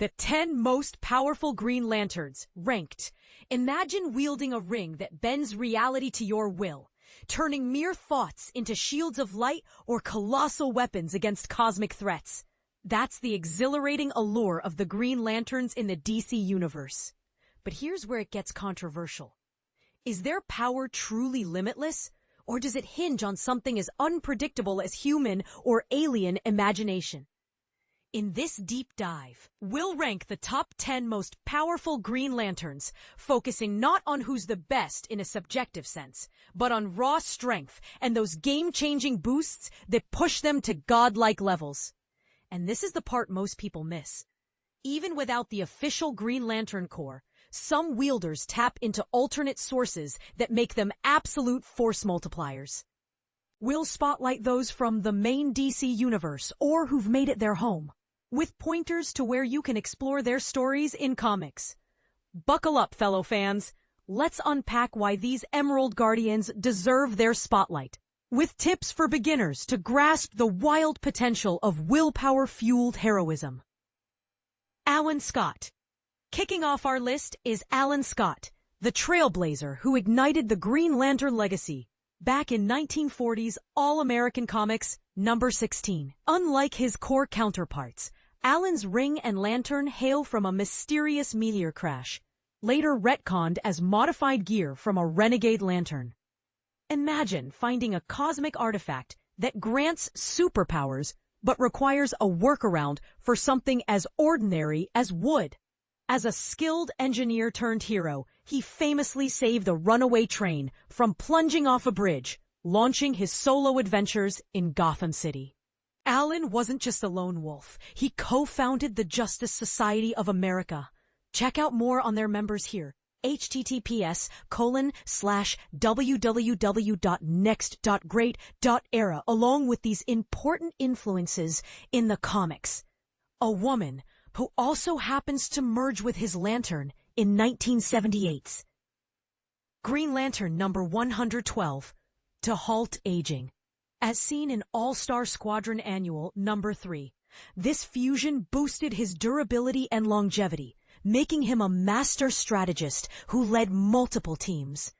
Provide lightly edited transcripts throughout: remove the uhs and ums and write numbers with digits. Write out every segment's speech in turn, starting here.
The 10 most powerful Green Lanterns, ranked. Imagine wielding a ring that bends reality to your will, turning mere thoughts into shields of light or colossal weapons against cosmic threats. That's the exhilarating allure of the Green Lanterns in the DC universe. But here's where it gets controversial. Is their power truly limitless, or does it hinge on something as unpredictable as human or alien imagination? In this deep dive, we'll rank the top 10 most powerful Green Lanterns, focusing not on who's the best in a subjective sense, but on raw strength and those game-changing boosts that push them to godlike levels. And this is the part most people miss. Even without the official Green Lantern Corps, some wielders tap into alternate sources that make them absolute force multipliers. We'll spotlight those from the main DC universe or who've made it their home, with pointers to where you can explore their stories in comics. Buckle up, fellow fans. Let's unpack why these Emerald Guardians deserve their spotlight, with tips for beginners to grasp the wild potential of willpower-fueled heroism. Alan Scott. Kicking off our list is Alan Scott, the trailblazer who ignited the Green Lantern legacy back in 1940's All-American Comics number 16. Unlike his core counterparts, Alan's ring and lantern hail from a mysterious meteor crash, later retconned as modified gear from a renegade lantern. Imagine finding a cosmic artifact that grants superpowers but requires a workaround for something as ordinary as wood. As a skilled engineer-turned-hero, he famously saved a runaway train from plunging off a bridge, launching his solo adventures in Gotham City. Alan wasn't just a lone wolf. He co-founded the Justice Society of America. Check out more on their members here. https://www.next.great.era, along with these important influences in the comics. A woman who also happens to merge with his lantern in 1978's Green Lantern number 112, To Halt Aging. As seen in All-Star Squadron Annual number 3, this fusion boosted his durability and longevity, making him a master strategist who led multiple teams.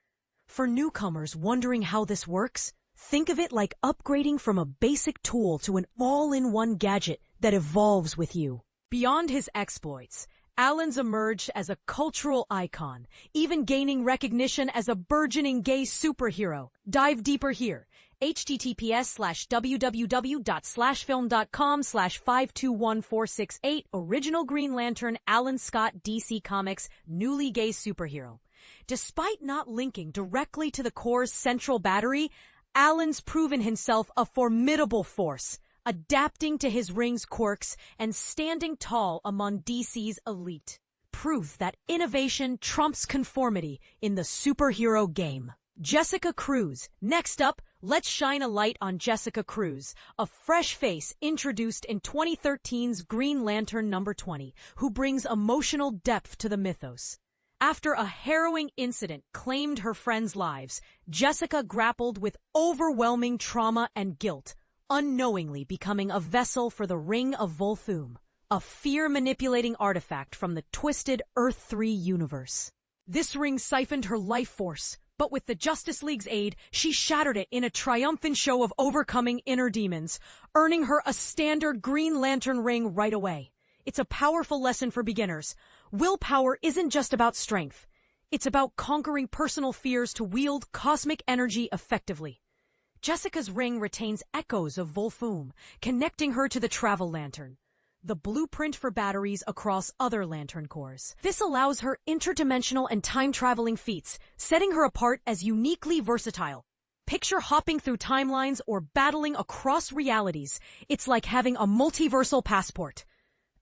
For newcomers wondering how this works, think of it like upgrading from a basic tool to an all-in-one gadget that evolves with you. Beyond his exploits, Alan's emerged as a cultural icon, even gaining recognition as a burgeoning gay superhero. Dive deeper here. https://www.slashfilm.com/521468 Original Green Lantern Alan Scott DC Comics Newly Gay Superhero. Despite not linking directly to the Corps' central battery, Alan's proven himself a formidable force, adapting to his ring's quirks and standing tall among DC's elite. Proof that innovation trumps conformity in the superhero game. Jessica Cruz. Next up, let's shine a light on Jessica Cruz, a fresh face introduced in 2013's Green Lantern number 20, who brings emotional depth to the mythos. After a harrowing incident claimed her friends' lives, Jessica grappled with overwhelming trauma and guilt, unknowingly becoming a vessel for the Ring of Volthoom, a fear-manipulating artifact from the twisted Earth 3 universe. This ring siphoned her life force, but with the Justice League's aid, she shattered it in a triumphant show of overcoming inner demons, earning her a standard Green Lantern ring right away. It's a powerful lesson for beginners. Willpower isn't just about strength. It's about conquering personal fears to wield cosmic energy effectively. Jessica's ring retains echoes of Volthoom, connecting her to the Travel Lantern, the blueprint for batteries across other Lantern Corps. This allows her interdimensional and time-traveling feats, setting her apart as uniquely versatile. Picture hopping through timelines or battling across realities. It's like having a multiversal passport.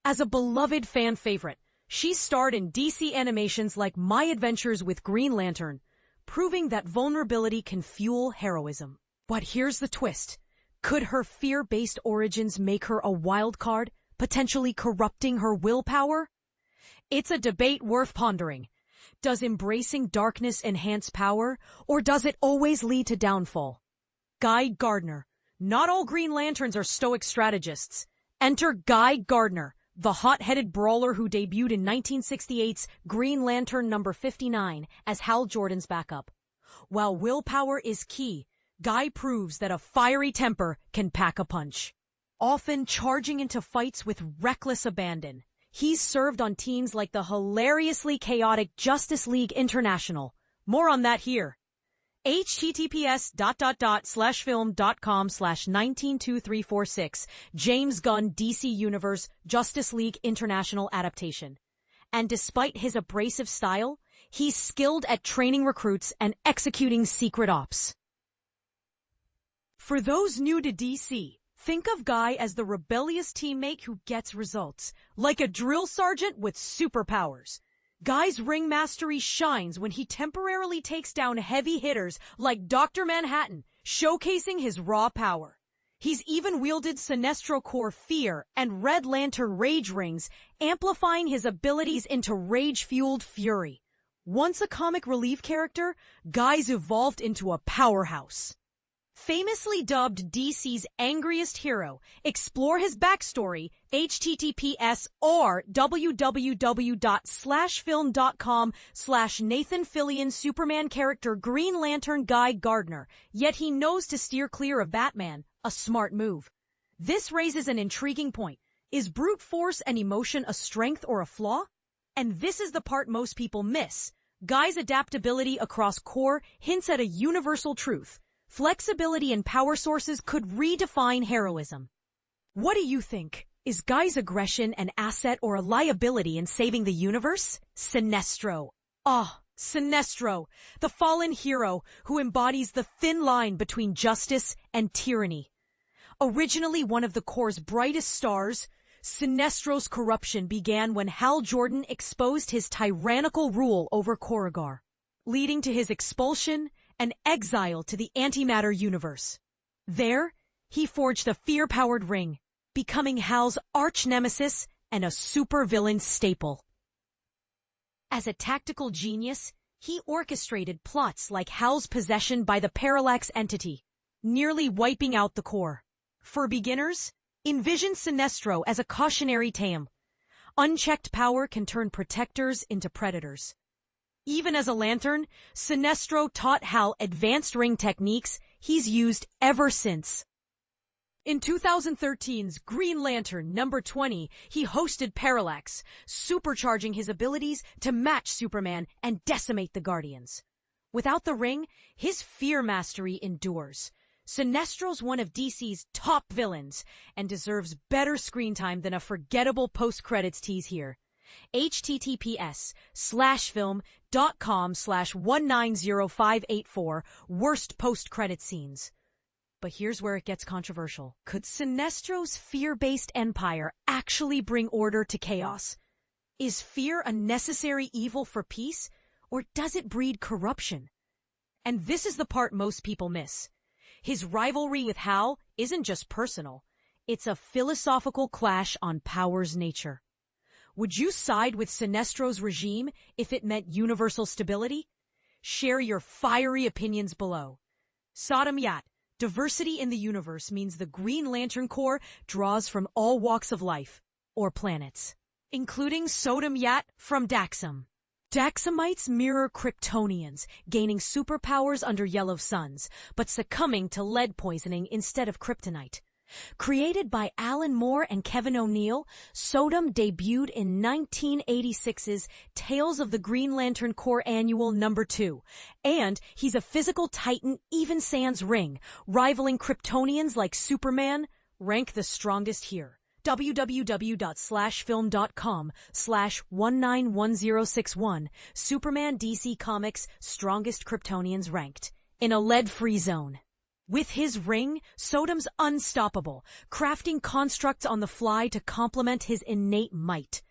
As a beloved fan favorite, she starred in DC animations like My Adventures with Green Lantern, proving that vulnerability can fuel heroism. But here's the twist. Could her fear-based origins make her a wild card, potentially corrupting her willpower? It's a debate worth pondering. Does embracing darkness enhance power, or does it always lead to downfall? Guy Gardner. Not all Green Lanterns are stoic strategists. Enter Guy Gardner, the hot-headed brawler who debuted in 1968's Green Lantern number 59 as Hal Jordan's backup. While willpower is key, Guy proves that a fiery temper can pack a punch. Often charging into fights with reckless abandon, he's served on teams like the hilariously chaotic Justice League International. More on that here. https://film.com/192346 James Gunn DC Universe Justice League International adaptation. And despite his abrasive style, he's skilled at training recruits and executing secret ops. For those new to DC, think of Guy as the rebellious teammate who gets results, like a drill sergeant with superpowers. Guy's ring mastery shines when he temporarily takes down heavy hitters like Dr. Manhattan, showcasing his raw power. He's even wielded Sinestro Core Fear and Red Lantern Rage Rings, amplifying his abilities into rage-fueled fury. Once a comic relief character, Guy's evolved into a powerhouse. Famously dubbed DC's angriest hero, explore his backstory, https://www.film.com/Nathan Fillion Superman character Green Lantern Guy Gardner, yet he knows to steer clear of Batman, a smart move. This raises an intriguing point. Is brute force and emotion a strength or a flaw? And this is the part most people miss. Guy's adaptability across core hints at a universal truth. Flexibility in power sources could redefine heroism. What do you think? Is Guy's aggression an asset or a liability in saving the universe? Sinestro. Sinestro, the fallen hero who embodies the thin line between justice and tyranny. Originally one of the Corps' brightest stars, Sinestro's corruption began when Hal Jordan exposed his tyrannical rule over Corrigar, leading to his expulsion and exile to the antimatter universe. There, he forged the fear-powered ring, becoming Hal's arch-nemesis and a supervillain staple. As a tactical genius, he orchestrated plots like Hal's possession by the Parallax entity, nearly wiping out the Corps. For beginners, envision Sinestro as a cautionary tale. Unchecked power can turn protectors into predators. Even as a lantern, Sinestro taught Hal advanced ring techniques he's used ever since. In 2013's Green Lantern number 20, he hosted Parallax, supercharging his abilities to match Superman and decimate the Guardians. Without the ring, his fear mastery endures. Sinestro's one of DC's top villains and deserves better screen time than a forgettable post-credits tease here. https://film.com/190584 worst post-credit scenes. But here's where it gets controversial. Could Sinestro's fear-based empire actually bring order to chaos? Is fear a necessary evil for peace, or does it breed corruption? And this is the part most people miss. His rivalry with Hal isn't just personal. It's a philosophical clash on power's nature. Would you side with Sinestro's regime if it meant universal stability? Share your fiery opinions below. Sodom Yat, diversity in the universe means the Green Lantern Corps draws from all walks of life, or planets, including Sodom Yat from Daxam. Daxamites mirror Kryptonians, gaining superpowers under yellow suns, but succumbing to lead poisoning instead of kryptonite. Created by Alan Moore and Kevin O'Neill, Sodom debuted in 1986's Tales of the Green Lantern Corps Annual number 2, and he's a physical titan even sans ring, rivaling Kryptonians like Superman, rank the strongest here. www.film.com/191061 Superman DC Comics Strongest Kryptonians Ranked in a lead-free zone. With his ring, Sodom's unstoppable, crafting constructs on the fly to complement his innate might.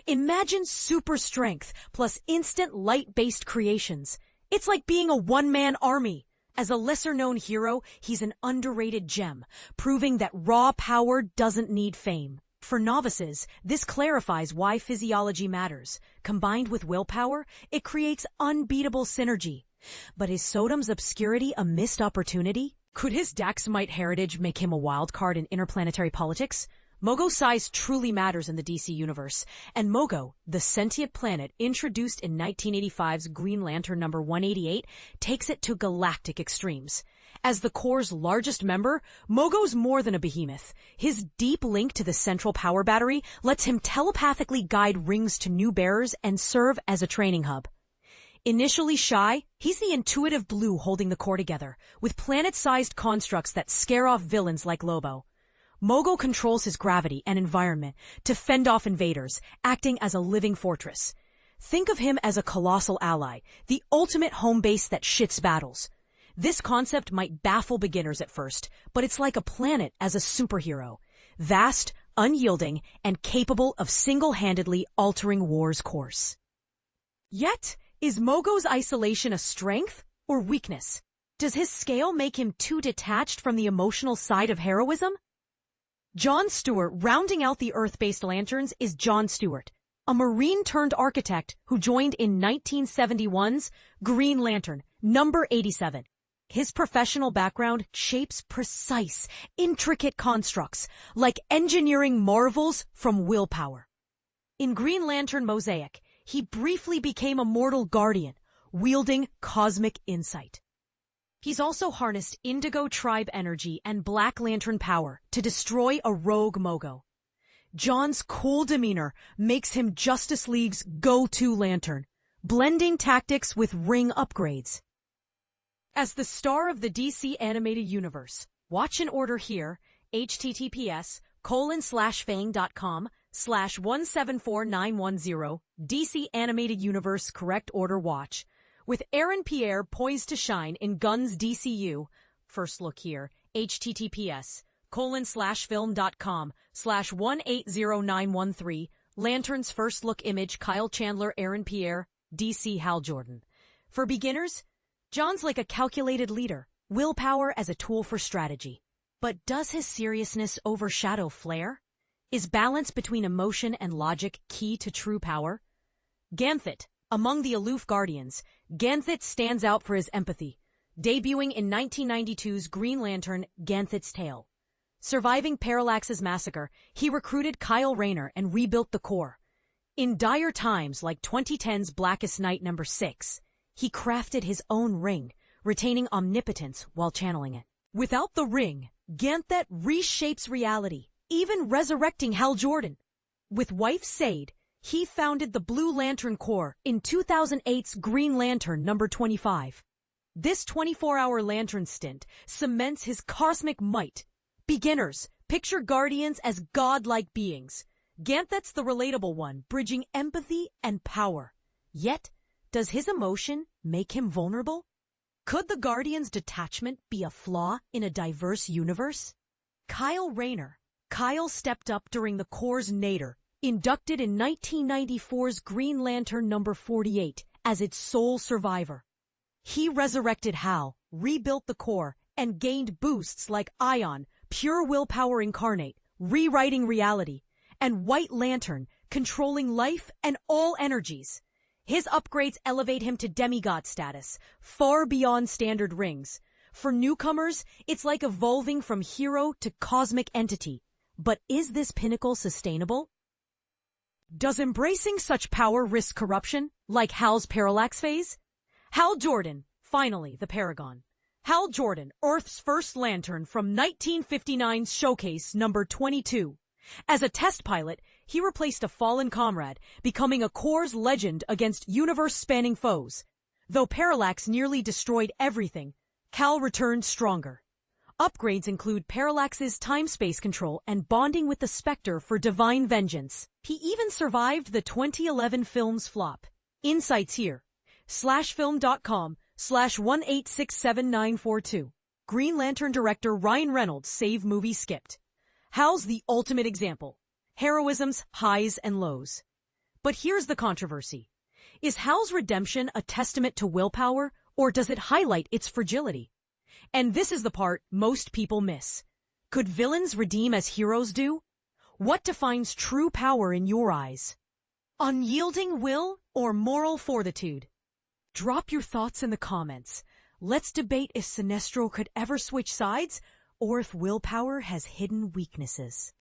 Imagine super strength plus instant light-based creations. It's like being a one-man army. As a lesser-known hero, he's an underrated gem, proving that raw power doesn't need fame. For novices, this clarifies why physiology matters. Combined with willpower, it creates unbeatable synergy. But is Sodom's obscurity a missed opportunity? Could his Daxamite heritage make him a wild card in interplanetary politics? Mogo's size truly matters in the DC universe, and Mogo, the sentient planet introduced in 1985's Green Lantern number 188, takes it to galactic extremes. As the Corps' largest member, Mogo's more than a behemoth. His deep link to the central power battery lets him telepathically guide rings to new bearers and serve as a training hub. Initially shy, he's the intuitive glue holding the Corps together, with planet-sized constructs that scare off villains like Lobo. Mogo controls his gravity and environment to fend off invaders, acting as a living fortress. Think of him as a colossal ally, the ultimate home base that shits battles. This concept might baffle beginners at first, but it's like a planet as a superhero. Vast, unyielding, and capable of single-handedly altering war's course. Yet, is Mogo's isolation a strength or weakness? Does his scale make him too detached from the emotional side of heroism? John Stewart, rounding out the Earth-based lanterns, is John Stewart, a Marine-turned-architect who joined in 1971's Green Lantern, number 87. His professional background shapes precise, intricate constructs, like engineering marvels from willpower. In Green Lantern Mosaic, he briefly became a mortal guardian, wielding cosmic insight. He's also harnessed Indigo Tribe energy and Black Lantern power to destroy a rogue Mogo. John's cool demeanor makes him Justice League's go-to lantern, blending tactics with ring upgrades. As the star of the DC animated universe, watch and order here, https://fang.com/174910 DC Animated Universe Correct Order Watch. With Aaron Pierre poised to shine in Gunn's DCU, first look here, https://film.com/180913, Lantern's first look image, Kyle Chandler, Aaron Pierre, DC Hal Jordan. For beginners, John's like a calculated leader, willpower as a tool for strategy. But does his seriousness overshadow flair? Is balance between emotion and logic key to true power? Ganthet, among the aloof Guardians, Ganthet stands out for his empathy, debuting in 1992's Green Lantern, Ganthet's Tale. Surviving Parallax's massacre, he recruited Kyle Rayner and rebuilt the Corps. In dire times like 2010's Blackest Night number 6, he crafted his own ring, retaining omnipotence while channeling it. Without the ring, Ganthet reshapes reality, even resurrecting Hal Jordan. With wife Sade, he founded the Blue Lantern Corps in 2008's Green Lantern number 25. This 24-hour lantern stint cements his cosmic might. Beginners, picture Guardians as godlike beings. Ganthet's the relatable one, bridging empathy and power. Yet, does his emotion make him vulnerable? Could the Guardians' detachment be a flaw in a diverse universe? Kyle Rayner. Kyle stepped up during the Corps' nadir, inducted in 1994's Green Lantern number 48 as its sole survivor. He resurrected Hal, rebuilt the Corps, and gained boosts like Ion, pure willpower incarnate, rewriting reality, and White Lantern, controlling life and all energies. His upgrades elevate him to demigod status, far beyond standard rings. For newcomers, it's like evolving from hero to cosmic entity. But is this pinnacle sustainable? Does embracing such power risk corruption, like Hal's Parallax phase? Hal Jordan, finally the Paragon. Hal Jordan, Earth's first lantern from 1959's Showcase number 22. As a test pilot, he replaced a fallen comrade, becoming a Corps' legend against universe-spanning foes. Though Parallax nearly destroyed everything, Cal returned stronger. Upgrades include Parallax's time-space control and bonding with the Spectre for divine vengeance. He even survived the 2011 film's flop. Insights here. /film.com/1867942. Green Lantern director Ryan Reynolds save movie skipped. Hal's the ultimate example. Heroism's highs and lows. But here's the controversy. Is Hal's redemption a testament to willpower, or does it highlight its fragility? And this is the part most people miss. Could villains redeem as heroes do? What defines true power in your eyes? Unyielding will or moral fortitude? Drop your thoughts in the comments. Let's debate if Sinestro could ever switch sides, or if willpower has hidden weaknesses.